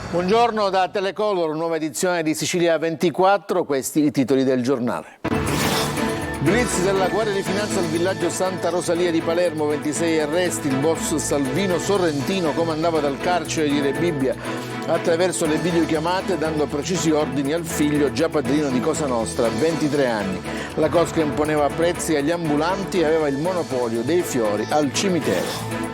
Buongiorno da Telecolor, nuova edizione di Sicilia 24, questi i titoli del giornale. Blitz della Guardia di Finanza al villaggio Santa Rosalia di Palermo, 26 arresti, il boss Salvino Sorrentino comandava dal carcere di Rebibbia attraverso le videochiamate dando precisi ordini al figlio già padrino di Cosa Nostra, 23 anni. La cosca imponeva prezzi agli ambulanti e aveva il monopolio dei fiori al cimitero.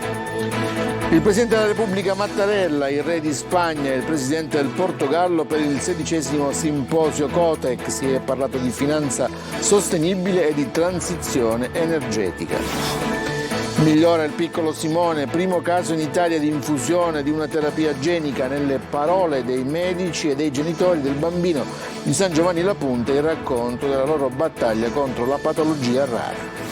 Il Presidente della Repubblica Mattarella, il Re di Spagna e il Presidente del Portogallo per il 16° simposio COTEC. Si è parlato di finanza sostenibile e di transizione energetica. Migliora il piccolo Simone, primo caso in Italia di infusione di una terapia genica. Nelle parole dei medici e dei genitori del bambino di San Giovanni La Punta il racconto della loro battaglia contro la patologia rara.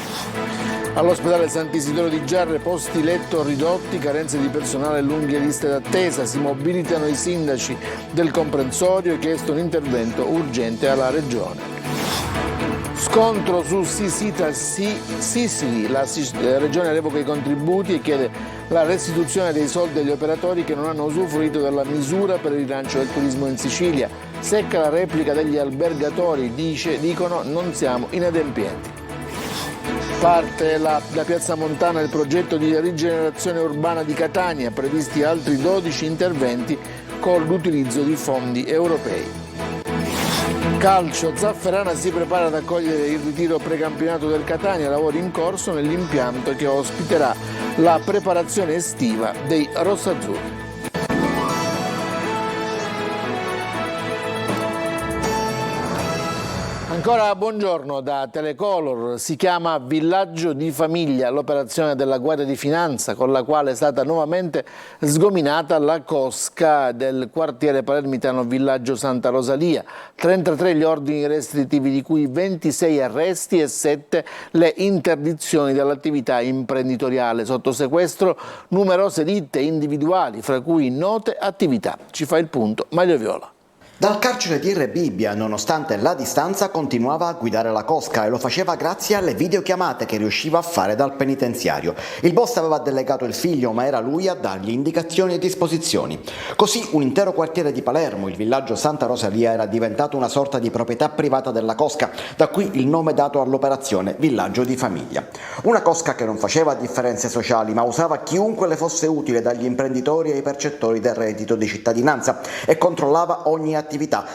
All'ospedale Sant'Isidoro di Giarre posti letto ridotti, carenze di personale e lunghe liste d'attesa. Si mobilitano i sindaci del comprensorio e chiesto un intervento urgente alla Regione. Scontro su Sisita Sicily, la Regione revoca i contributi e chiede la restituzione dei soldi agli operatori che non hanno usufruito della misura per il rilancio del turismo in Sicilia. Secca la replica degli albergatori, dicono non siamo inadempienti. Parte da Piazza Montana il progetto di rigenerazione urbana di Catania, previsti altri 12 interventi con l'utilizzo di fondi europei. Calcio, Zafferana si prepara ad accogliere il ritiro precampionato del Catania, lavori in corso nell'impianto che ospiterà la preparazione estiva dei rossazzurri. Ancora buongiorno da Telecolor, si chiama Villaggio di Famiglia l'operazione della Guardia di Finanza con la quale è stata nuovamente sgominata la cosca del quartiere palermitano Villaggio Santa Rosalia. 33 gli ordini restrittivi di cui 26 arresti e 7 le interdizioni dall'attività imprenditoriale. Sotto sequestro numerose ditte individuali, fra cui note attività. Ci fa il punto Maglio Viola. Dal carcere di Rebibbia, nonostante la distanza, continuava a guidare la cosca e lo faceva grazie alle videochiamate che riusciva a fare dal penitenziario. Il boss aveva delegato il figlio, ma era lui a dargli indicazioni e disposizioni. Così un intero quartiere di Palermo, il villaggio Santa Rosalia, era diventato una sorta di proprietà privata della cosca, da qui il nome dato all'operazione Villaggio di Famiglia. Una cosca che non faceva differenze sociali, ma usava chiunque le fosse utile, dagli imprenditori ai percettori del reddito di cittadinanza, e controllava ogni attività,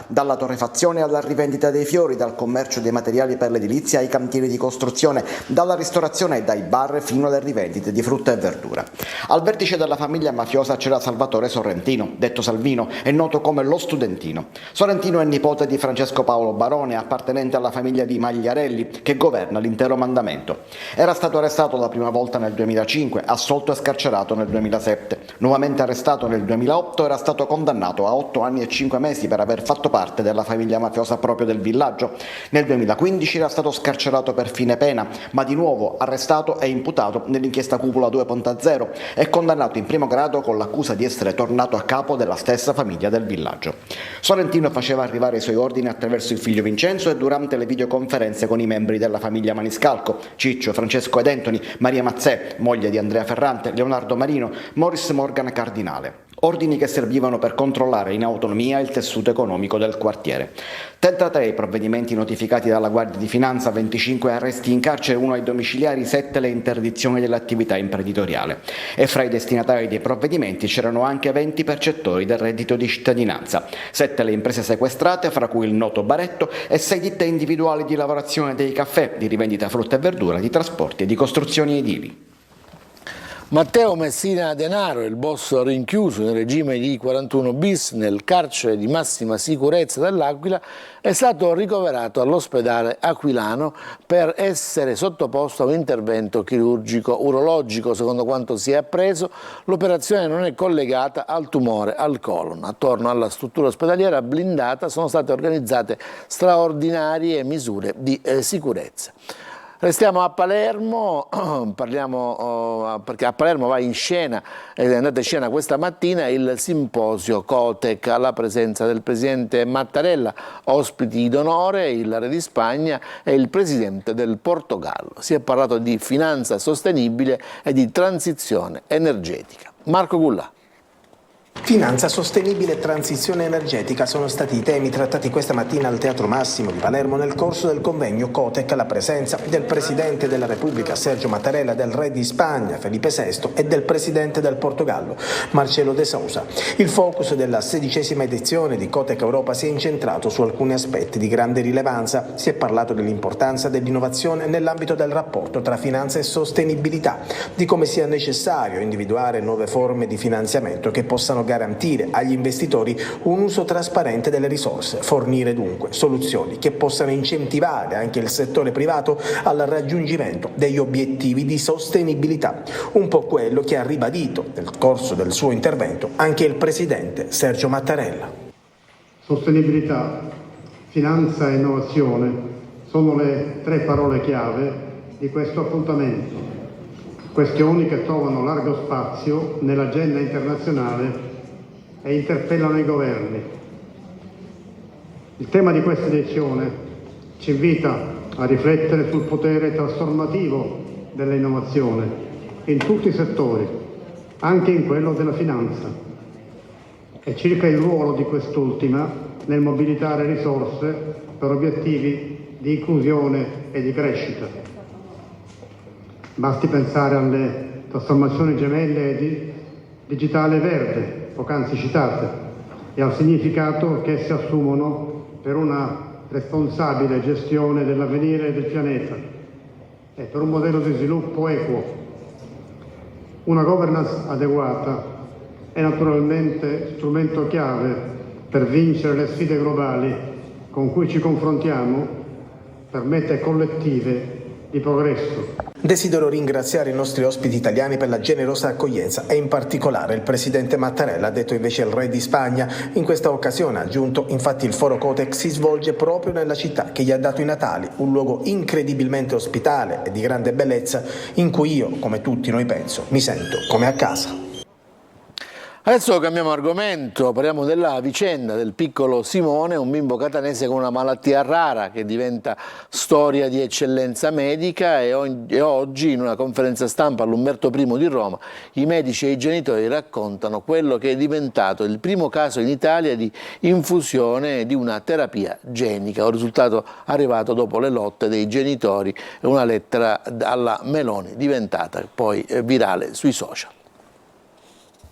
dalla torrefazione alla rivendita dei fiori, dal commercio dei materiali per l'edilizia ai cantieri di costruzione, dalla ristorazione e dai bar fino alle rivendite di frutta e verdura. Al vertice della famiglia mafiosa c'era Salvatore Sorrentino, detto Salvino, e noto come lo Studentino. Sorrentino è nipote di Francesco Paolo Barone, appartenente alla famiglia di Magliarelli, che governa l'intero mandamento. Era stato arrestato la prima volta nel 2005, assolto e scarcerato nel 2007. Nuovamente arrestato nel 2008, era stato condannato a 8 anni e 5 mesi per aver fatto parte della famiglia mafiosa proprio del villaggio. Nel 2015 era stato scarcerato per fine pena, ma di nuovo arrestato e imputato nell'inchiesta Cupola 2.0 e condannato in primo grado con l'accusa di essere tornato a capo della stessa famiglia del villaggio. Sorrentino faceva arrivare i suoi ordini attraverso il figlio Vincenzo e durante le videoconferenze con i membri della famiglia Maniscalco, Ciccio, Francesco ed Anthony, Maria Mazzè, moglie di Andrea Ferrante, Leonardo Marino, Morris Morgan Cardinale. Ordini che servivano per controllare in autonomia il tessuto economico del quartiere. 33 i provvedimenti notificati dalla Guardia di Finanza, 25 arresti in carcere, 1 ai domiciliari, 7 le interdizioni dell'attività imprenditoriale. E fra i destinatari dei provvedimenti c'erano anche 20 percettori del reddito di cittadinanza, 7 le imprese sequestrate, fra cui il noto Baretto, e 6 ditte individuali di lavorazione dei caffè, di rivendita frutta e verdura, di trasporti e di costruzioni edili. Matteo Messina Denaro, il boss rinchiuso in regime di 41 bis nel carcere di massima sicurezza dell'Aquila, è stato ricoverato all'ospedale aquilano per essere sottoposto a un intervento chirurgico urologico. Secondo quanto si è appreso, l'operazione non è collegata al tumore al colon. Attorno alla struttura ospedaliera blindata sono state organizzate straordinarie misure di sicurezza. Restiamo a Palermo, perché a Palermo va in scena, è andato in scena questa mattina il simposio COTEC alla presenza del presidente Mattarella, ospiti d'onore il re di Spagna e il presidente del Portogallo. Si è parlato di finanza sostenibile e di transizione energetica. Marco Gullà. Finanza sostenibile e transizione energetica sono stati i temi trattati questa mattina al Teatro Massimo di Palermo nel corso del convegno Cotec alla presenza del Presidente della Repubblica Sergio Mattarella, del Re di Spagna Felipe VI e del Presidente del Portogallo Marcelo de Sousa. Il focus della 16ª edizione di Cotec Europa si è incentrato su alcuni aspetti di grande rilevanza. Si è parlato dell'importanza dell'innovazione nell'ambito del rapporto tra finanza e sostenibilità, di come sia necessario individuare nuove forme di finanziamento che possano garantire agli investitori un uso trasparente delle risorse, fornire dunque soluzioni che possano incentivare anche il settore privato al raggiungimento degli obiettivi di sostenibilità, un po' quello che ha ribadito nel corso del suo intervento anche il Presidente Sergio Mattarella. Sostenibilità, finanza e innovazione sono le tre parole chiave di questo appuntamento, questioni che trovano largo spazio nell'agenda internazionale e interpellano i governi. Il tema di questa edizione ci invita a riflettere sul potere trasformativo dell'innovazione in tutti i settori, anche in quello della finanza, e circa il ruolo di quest'ultima nel mobilitare risorse per obiettivi di inclusione e di crescita. Basti pensare alle trasformazioni gemelle di digitale e verde, poc'anzi citate, e al significato che esse assumono per una responsabile gestione dell'avvenire del pianeta e per un modello di sviluppo equo. Una governance adeguata è naturalmente strumento chiave per vincere le sfide globali con cui ci confrontiamo per mete collettive di progresso. Desidero ringraziare i nostri ospiti italiani per la generosa accoglienza e in particolare il Presidente Mattarella, ha detto invece il Re di Spagna. In questa occasione, ha aggiunto, infatti il foro Cotec si svolge proprio nella città che gli ha dato i natali, un luogo incredibilmente ospitale e di grande bellezza in cui io, come tutti noi penso, mi sento come a casa. Adesso cambiamo argomento, parliamo della vicenda del piccolo Simone, un bimbo catanese con una malattia rara che diventa storia di eccellenza medica e oggi in una conferenza stampa all'Umberto I di Roma i medici e i genitori raccontano quello che è diventato il primo caso in Italia di infusione di una terapia genica, un risultato arrivato dopo le lotte dei genitori e una lettera alla Meloni diventata poi virale sui social.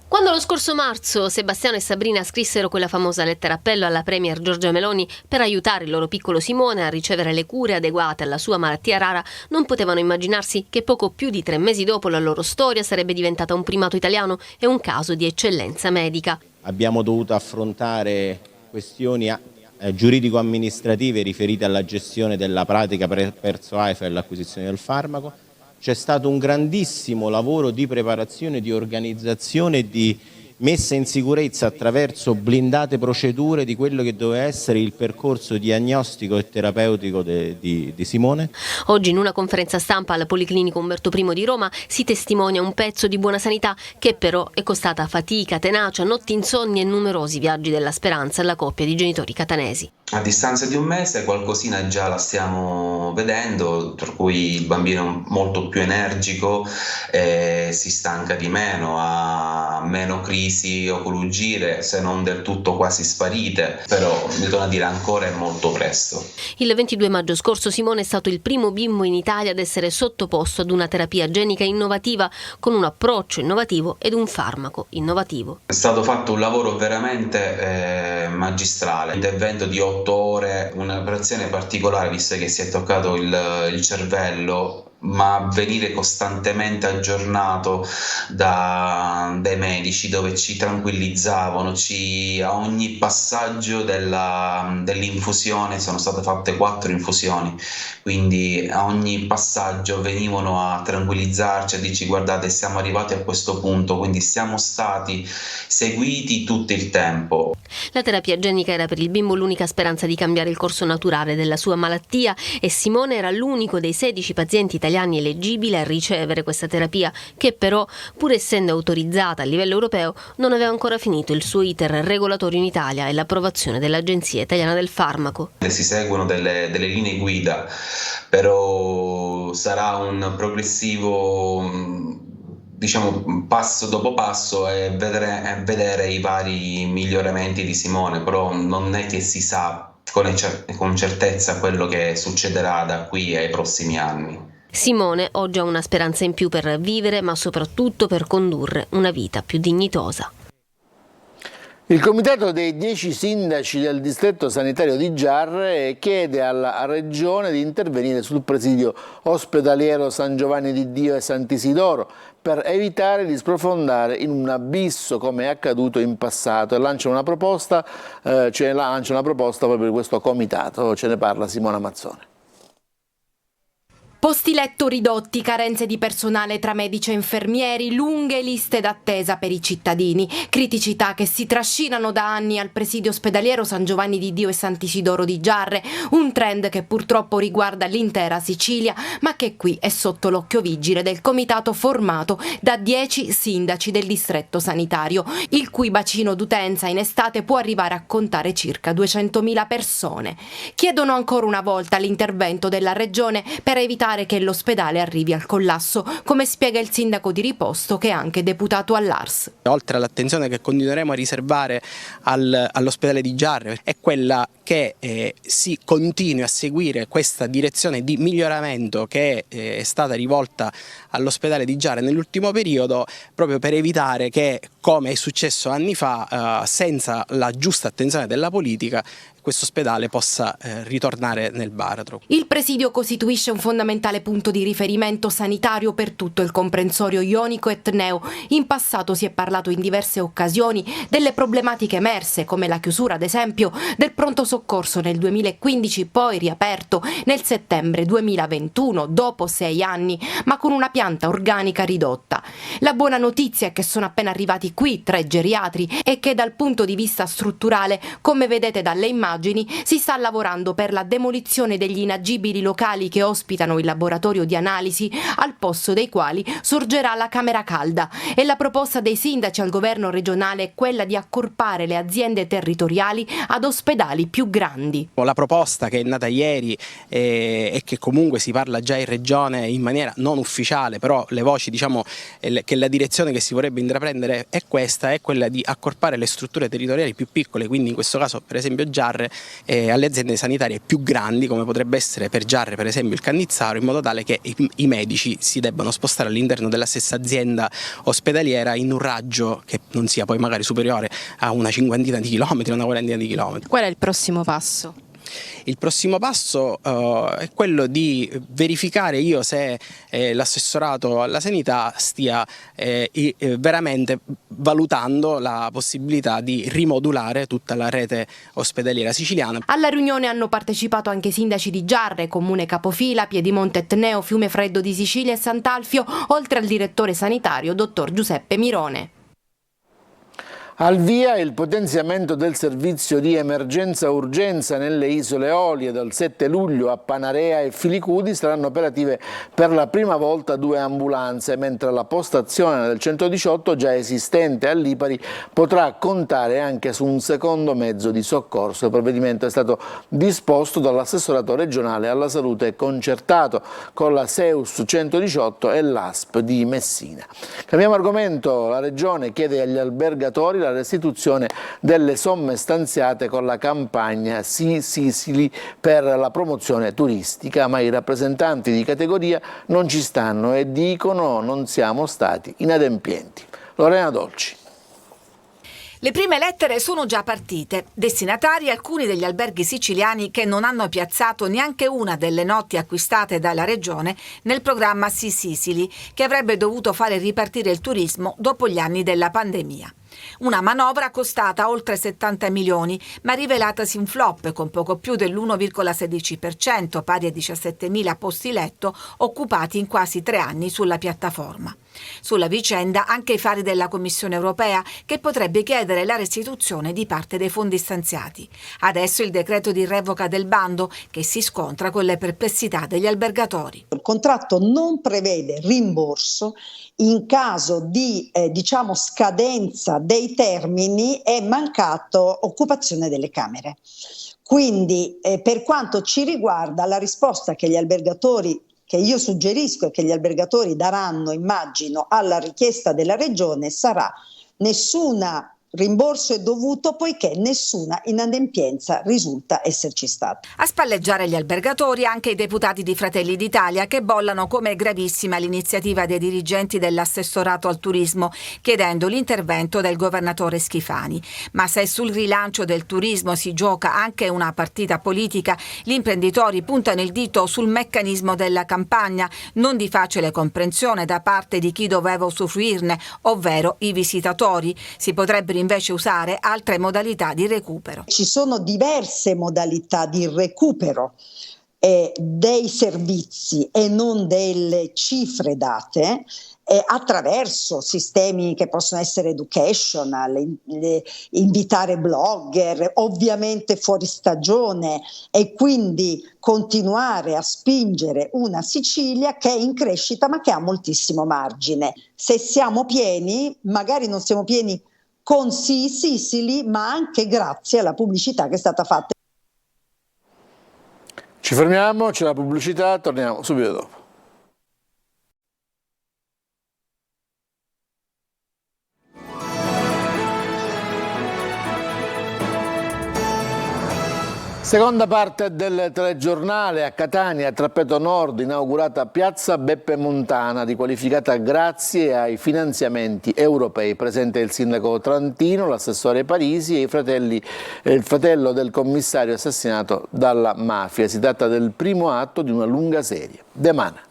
Quando lo scorso marzo Sebastiano e Sabrina scrissero quella famosa lettera appello alla premier Giorgia Meloni per aiutare il loro piccolo Simone a ricevere le cure adeguate alla sua malattia rara, non potevano immaginarsi che poco più di 3 mesi dopo la loro storia sarebbe diventata un primato italiano e un caso di eccellenza medica. Abbiamo dovuto affrontare questioni giuridico-amministrative riferite alla gestione della pratica presso AIFA e all'acquisizione del farmaco. C'è stato un grandissimo lavoro di preparazione, di organizzazione e di messa in sicurezza attraverso blindate procedure di quello che doveva essere il percorso diagnostico e terapeutico di Simone. Oggi in una conferenza stampa al Policlinico Umberto I di Roma si testimonia un pezzo di buona sanità che però è costata fatica, tenacia, notti insonni e numerosi viaggi della speranza alla coppia di genitori catanesi. A distanza di un mese qualcosina già la stiamo vedendo, per cui il bambino è molto più energico, si stanca di meno, ha meno crisi oculogire, se non del tutto quasi sparite, però mi torna a dire ancora è molto presto. Il 22 maggio scorso Simone è stato il primo bimbo in Italia ad essere sottoposto ad una terapia genica innovativa con un approccio innovativo ed un farmaco innovativo. È stato fatto un lavoro veramente magistrale, intervento di 8 ore, un'operazione particolare visto che si è toccato il cervello, ma venire costantemente aggiornato dai medici dove ci tranquillizzavano, a ogni passaggio dell'infusione sono state fatte 4 infusioni, quindi a ogni passaggio venivano a tranquillizzarci, a dirci guardate siamo arrivati a questo punto, quindi siamo stati seguiti tutto il tempo. La terapia genica era per il bimbo l'unica speranza di cambiare il corso naturale della sua malattia e Simone era l'unico dei 16 pazienti italiani eleggibili a ricevere questa terapia che però, pur essendo autorizzata a livello europeo, non aveva ancora finito il suo iter regolatorio in Italia e l'approvazione dell'Agenzia Italiana del Farmaco. Si seguono delle linee guida, però sarà un progressivo diciamo passo dopo passo e vedere i vari miglioramenti di Simone, però non è che si sa con certezza quello che succederà da qui ai prossimi anni. Simone oggi ha una speranza in più per vivere, ma soprattutto per condurre una vita più dignitosa. Il comitato dei 10 sindaci del distretto sanitario di Giarre chiede alla Regione di intervenire sul presidio ospedaliero San Giovanni di Dio e Sant'Isidoro per evitare di sprofondare in un abisso come è accaduto in passato, e lancia una proposta proprio per questo comitato. Ce ne parla Simona Mazzone. Posti letto ridotti, carenze di personale tra medici e infermieri, lunghe liste d'attesa per i cittadini, criticità che si trascinano da anni al presidio ospedaliero San Giovanni di Dio e Sant'Isidoro di Giarre, un trend che purtroppo riguarda l'intera Sicilia, ma che qui è sotto l'occhio vigile del comitato formato da 10 sindaci del distretto sanitario, il cui bacino d'utenza in estate può arrivare a contare circa 200.000 persone. Chiedono ancora una volta l'intervento della Regione per evitare che l'ospedale arrivi al collasso, come spiega il sindaco di Riposto, che è anche deputato all'ARS. Oltre all'attenzione che continueremo a riservare all'ospedale di Giarre, è quella che si continui a seguire questa direzione di miglioramento che è stata rivolta all'ospedale di Giarre nell'ultimo periodo, proprio per evitare che, come è successo anni fa, senza la giusta attenzione della politica, questo ospedale possa ritornare nel baratro. Il presidio costituisce un fondamentale punto di riferimento sanitario per tutto il comprensorio ionico e etneo. In passato si è parlato in diverse occasioni delle problematiche emerse, come la chiusura, ad esempio, del pronto soccorso nel 2015, poi riaperto nel settembre 2021, dopo 6 anni, ma con una pianta organica ridotta. La buona notizia è che sono appena arrivati qui 3 geriatri e che dal punto di vista strutturale, come vedete dalle immagini, si sta lavorando per la demolizione degli inagibili locali che ospitano il laboratorio di analisi, al posto dei quali sorgerà la camera calda, e la proposta dei sindaci al governo regionale è quella di accorpare le aziende territoriali ad ospedali più grandi. La proposta che è nata ieri e che comunque si parla già in regione in maniera non ufficiale, però le voci, diciamo che la direzione che si vorrebbe intraprendere è questa, è quella di accorpare le strutture territoriali più piccole, quindi in questo caso per esempio Giarre, alle aziende sanitarie più grandi, come potrebbe essere per Giarre per esempio il Cannizzaro, in modo tale che i medici si debbano spostare all'interno della stessa azienda ospedaliera in un raggio che non sia poi magari superiore a una 50 di chilometri, una 40 di chilometri. Qual è il prossimo passo? Il prossimo passo è quello di verificare se l'assessorato alla sanità stia veramente valutando la possibilità di rimodulare tutta la rete ospedaliera siciliana. Alla riunione hanno partecipato anche i sindaci di Giarre, Comune Capofila, Piedimonte Etneo, Fiumefreddo di Sicilia e Sant'Alfio, oltre al direttore sanitario, dottor Giuseppe Mirone. Al via il potenziamento del servizio di emergenza-urgenza nelle isole Eolie. Dal 7 luglio a Panarea e Filicudi saranno operative per la prima volta 2 ambulanze, mentre la postazione del 118 già esistente a Lipari potrà contare anche su un secondo mezzo di soccorso. Il provvedimento è stato disposto dall'assessorato regionale alla salute concertato con la Seus 118 e l'ASP di Messina. Cambiamo argomento. La Regione chiede agli albergatori la restituzione delle somme stanziate con la campagna Sì Sicily per la promozione turistica, ma i rappresentanti di categoria non ci stanno e dicono non siamo stati inadempienti. Lorena Dolci. Le prime lettere sono già partite, destinatari alcuni degli alberghi siciliani che non hanno piazzato neanche una delle notti acquistate dalla Regione nel programma Sì Sicily, che avrebbe dovuto fare ripartire il turismo dopo gli anni della pandemia. Una manovra costata oltre 70 milioni, ma rivelatasi un flop con poco più dell'1,16%, pari a 17.000 posti letto occupati in quasi 3 anni sulla piattaforma. Sulla vicenda anche i fari della Commissione europea, che potrebbe chiedere la restituzione di parte dei fondi stanziati. Adesso il decreto di revoca del bando, che si scontra con le perplessità degli albergatori. Il contratto non prevede rimborso in caso di scadenza dei termini e mancato occupazione delle camere. Quindi per quanto ci riguarda, la risposta che gli albergatori che io suggerisco e che gli albergatori daranno, immagino, alla richiesta della Regione sarà: nessuna rimborso è dovuto poiché nessuna inadempienza risulta esserci stata. A spalleggiare gli albergatori anche i deputati di Fratelli d'Italia, che bollano come gravissima l'iniziativa dei dirigenti dell'assessorato al turismo, chiedendo l'intervento del governatore Schifani. Ma se sul rilancio del turismo si gioca anche una partita politica, gli imprenditori puntano il dito sul meccanismo della campagna, non di facile comprensione da parte di chi doveva usufruirne, ovvero i visitatori. Si potrebbero invece usare altre modalità di recupero. Ci sono diverse modalità di recupero dei servizi e non delle cifre date, attraverso sistemi che possono essere educational, invitare blogger, ovviamente fuori stagione, e quindi continuare a spingere una Sicilia che è in crescita ma che ha moltissimo margine. Se siamo pieni, magari non siamo pieni con sicili, ma anche grazie alla pubblicità che è stata fatta. Ci fermiamo, c'è la pubblicità, torniamo subito dopo. Seconda parte del telegiornale. A Catania, a Trappeto Nord, inaugurata piazza Beppe Montana, riqualificata grazie ai finanziamenti europei. Presente il sindaco Trantino, l'assessore Parisi e il fratello del commissario assassinato dalla mafia. Si tratta del primo atto di una lunga serie. De Mana.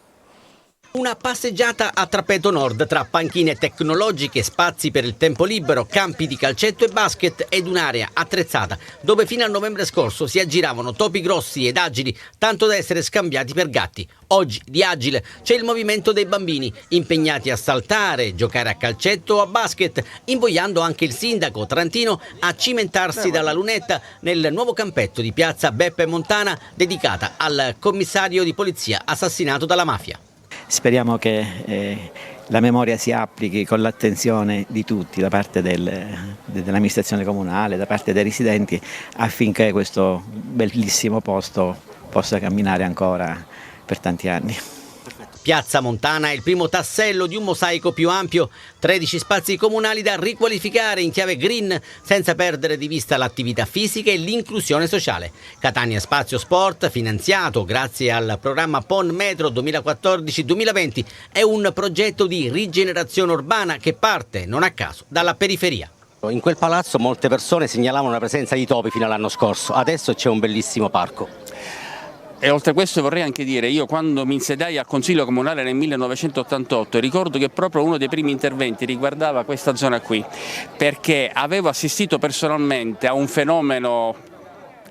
Una passeggiata a Trappeto Nord tra panchine tecnologiche, spazi per il tempo libero, campi di calcetto e basket ed un'area attrezzata dove fino a novembre scorso si aggiravano topi grossi ed agili, tanto da essere scambiati per gatti. Oggi di agile c'è il movimento dei bambini impegnati a saltare, giocare a calcetto o a basket, invogliando anche il sindaco Trantino a cimentarsi dalla lunetta nel nuovo campetto di piazza Beppe Montana dedicata al commissario di polizia assassinato dalla mafia. Speriamo che la memoria si applichi con l'attenzione di tutti, da parte dell'amministrazione comunale, da parte dei residenti, affinché questo bellissimo posto possa camminare ancora per tanti anni. Piazza Montana è il primo tassello di un mosaico più ampio, 13 spazi comunali da riqualificare in chiave green senza perdere di vista l'attività fisica e l'inclusione sociale. Catania Spazio Sport, finanziato grazie al programma PON Metro 2014-2020, è un progetto di rigenerazione urbana che parte, non a caso, dalla periferia. In quel palazzo molte persone segnalavano la presenza di topi fino all'anno scorso, adesso c'è un bellissimo parco. E oltre a questo vorrei anche dire, io quando mi insediai al Consiglio Comunale nel 1988 ricordo che proprio uno dei primi interventi riguardava questa zona qui, perché avevo assistito personalmente a un fenomeno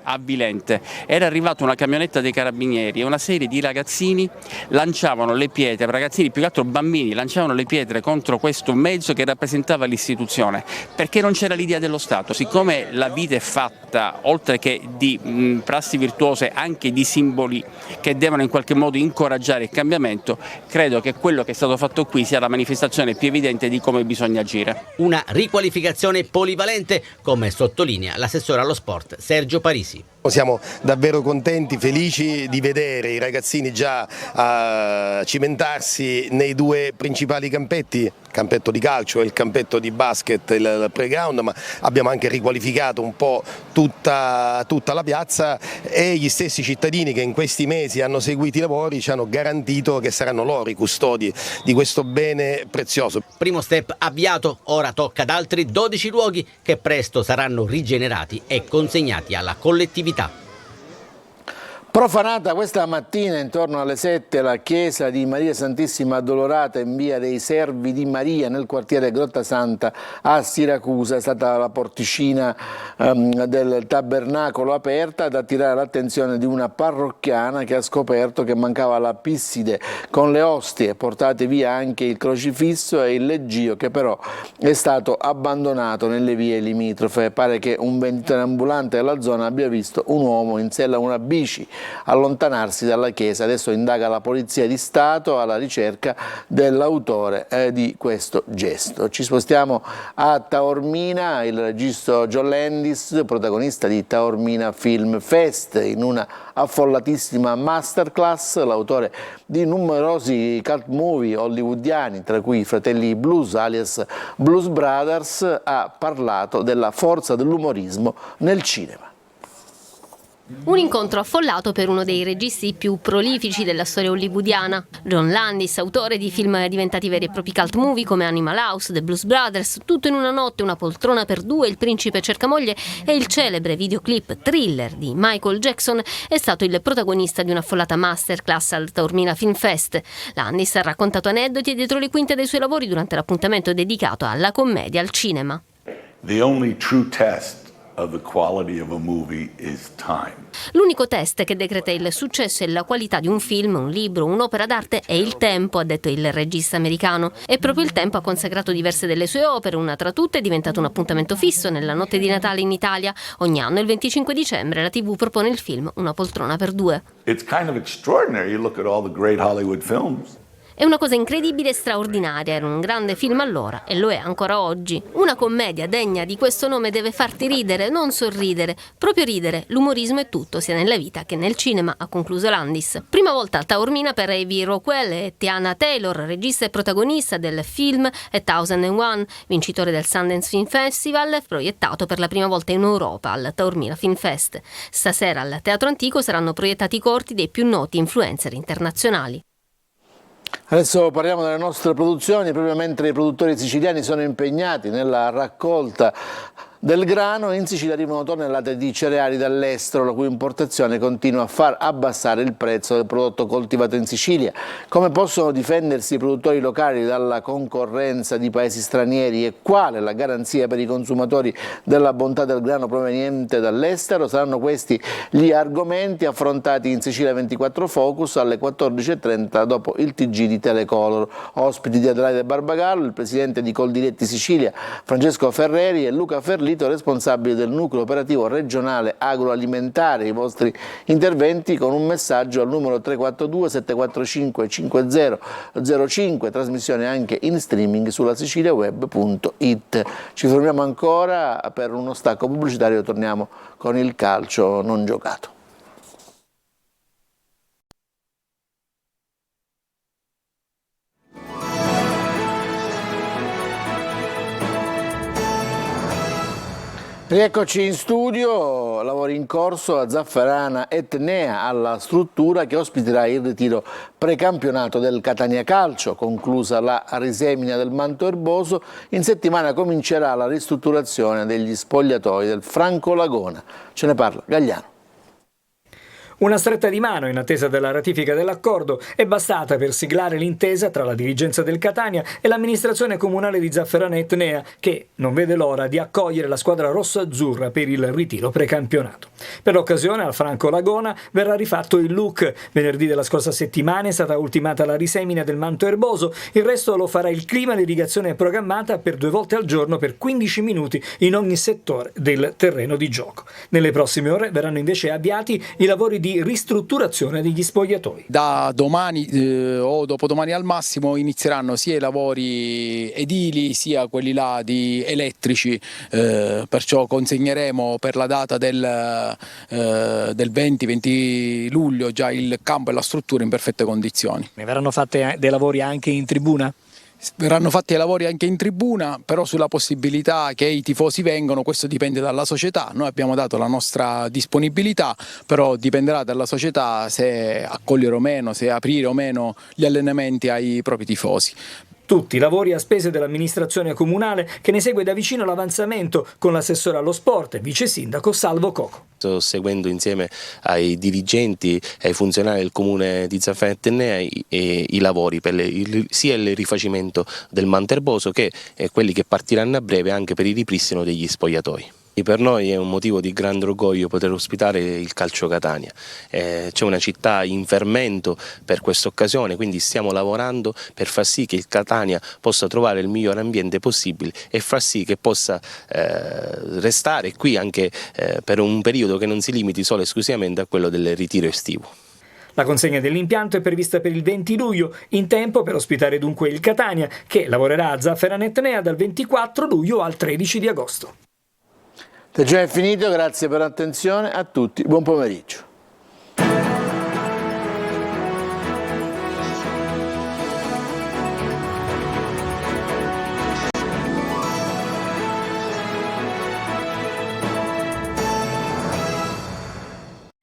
avvilente. Era arrivata una camionetta dei carabinieri e una serie di ragazzini lanciavano le pietre, ragazzini più che altro bambini, lanciavano le pietre contro questo mezzo che rappresentava l'istituzione, perché non c'era l'idea dello Stato. Siccome la vita è fatta, oltre che di prassi virtuose, anche di simboli che devono in qualche modo incoraggiare il cambiamento, credo che quello che è stato fatto qui sia la manifestazione più evidente di come bisogna agire. Una riqualificazione polivalente, come sottolinea l'assessore allo sport Sergio Parisi. Siamo davvero contenti, felici di vedere i ragazzini già cimentarsi nei due principali campetti, il campetto di calcio e il campetto di basket, il playground, ma abbiamo anche riqualificato un po' tutta la piazza, e gli stessi cittadini che in questi mesi hanno seguito i lavori ci hanno garantito che saranno loro i custodi di questo bene prezioso. Primo step avviato, ora tocca ad altri 12 luoghi che presto saranno rigenerati e consegnati alla collettività. Profanata questa mattina intorno alle 7 la chiesa di Maria Santissima Addolorata in via dei Servi di Maria nel quartiere Grotta Santa a Siracusa. È stata la porticina del tabernacolo aperta ad attirare l'attenzione di una parrocchiana che ha scoperto che mancava la pisside con le ostie, portate via anche il crocifisso e il leggio, che però è stato abbandonato nelle vie limitrofe. Pare che un venditore ambulante della zona abbia visto un uomo in sella a una bici allontanarsi dalla chiesa. Adesso indaga la Polizia di Stato alla ricerca dell'autore di questo gesto. Ci spostiamo a Taormina. Il regista John Landis, protagonista di Taormina Film Fest, in una affollatissima masterclass. L'autore di numerosi cult movie hollywoodiani, tra cui i Fratelli Blues alias Blues Brothers, ha parlato della forza dell'umorismo nel cinema. Un incontro affollato per uno dei registi più prolifici della storia hollywoodiana. John Landis, autore di film diventati veri e propri cult movie come Animal House, The Blues Brothers, Tutto in una notte, Una poltrona per due, Il principe cerca moglie e il celebre videoclip Thriller di Michael Jackson, è stato il protagonista di un'affollata masterclass al Taormina Film Fest. Landis ha raccontato aneddoti dietro le quinte dei suoi lavori durante l'appuntamento dedicato alla commedia al cinema. The only true test of the quality of a movie is time. L'unico test che decreta il successo e la qualità di un film, un libro, un'opera d'arte è il tempo, ha detto il regista americano. E proprio il tempo ha consacrato diverse delle sue opere. Una tra tutte è diventato un appuntamento fisso nella notte di Natale in Italia. Ogni anno, il 25 dicembre, la TV propone il film Una poltrona per due. It's kind of extraordinary. You look at all the great Hollywood films. È una cosa incredibile e straordinaria, era un grande film allora e lo è ancora oggi. Una commedia degna di questo nome deve farti ridere, non sorridere, proprio ridere. L'umorismo è tutto, sia nella vita che nel cinema, ha concluso Landis. Prima volta a Taormina per Avi Rockwell e Tiana Taylor, regista e protagonista del film A Thousand and One, vincitore del Sundance Film Festival, proiettato per la prima volta in Europa al Taormina Film Fest. Stasera al Teatro Antico saranno proiettati i corti dei più noti influencer internazionali. Adesso parliamo delle nostre produzioni, proprio mentre i produttori siciliani sono impegnati nella raccolta del grano. In Sicilia arrivano tonnellate di cereali dall'estero, la cui importazione continua a far abbassare il prezzo del prodotto coltivato in Sicilia. Come possono difendersi i produttori locali dalla concorrenza di paesi stranieri e qual è la garanzia per i consumatori della bontà del grano proveniente dall'estero? Saranno questi gli argomenti affrontati in Sicilia 24 Focus alle 14:30 dopo il TG di Telecolor. Ospiti di Adelaide Barbagallo, il presidente di Coldiretti Sicilia Francesco Ferreri e Luca Ferlito, responsabile del nucleo operativo regionale agroalimentare. I vostri interventi con un messaggio al numero 342 745 5005, trasmissione anche in streaming sulla siciliaweb.it. Ci fermiamo ancora per uno stacco pubblicitario, torniamo con il calcio non giocato. Rieccoci in studio, lavori in corso a Zafferana Etnea, alla struttura che ospiterà il ritiro precampionato del Catania Calcio. Conclusa la risemina del manto erboso, in settimana comincerà la ristrutturazione degli spogliatoi del Franco Lagona. Ce ne parla Gagliano. Una stretta di mano in attesa della ratifica dell'accordo è bastata per siglare l'intesa tra la dirigenza del Catania e l'amministrazione comunale di Zafferana Etnea, che non vede l'ora di accogliere la squadra rosso-azzurra per il ritiro precampionato. Per l'occasione al Franco Lagona verrà rifatto il look. Venerdì della scorsa settimana è stata ultimata la risemina del manto erboso, il resto lo farà il clima. L'irrigazione è programmata per 2 volte al giorno per 15 minuti in ogni settore del terreno di gioco. Nelle prossime ore verranno invece avviati i lavori di ristrutturazione degli spogliatoi. Da domani o dopodomani al massimo inizieranno sia i lavori edili sia quelli là di elettrici, perciò consegneremo per la data del 20 luglio già il campo e la struttura in perfette condizioni. Ne verranno fatti dei lavori anche in tribuna? Verranno fatti i lavori anche in tribuna, però sulla possibilità che i tifosi vengano, questo dipende dalla società. Noi abbiamo dato la nostra disponibilità, però dipenderà dalla società se accogliere o meno, se aprire o meno gli allenamenti ai propri tifosi. Tutti i lavori a spese dell'amministrazione comunale, che ne segue da vicino l'avanzamento con l'assessore allo sport e vice sindaco Salvo Coco. Sto seguendo insieme ai dirigenti e ai funzionari del comune di Zafferana Etnea i lavori per sia il rifacimento del manto erboso che quelli che partiranno a breve anche per il ripristino degli spogliatoi. Per noi è un motivo di grande orgoglio poter ospitare il Calcio Catania. C'è una città in fermento per questa occasione, quindi stiamo lavorando per far sì che il Catania possa trovare il miglior ambiente possibile e far sì che possa restare qui anche per un periodo che non si limiti solo e esclusivamente a quello del ritiro estivo. La consegna dell'impianto è prevista per il 20 luglio, in tempo per ospitare dunque il Catania, che lavorerà a Zafferana Etnea dal 24 luglio al 13 di agosto. Già è finito, grazie per l'attenzione a tutti, buon pomeriggio.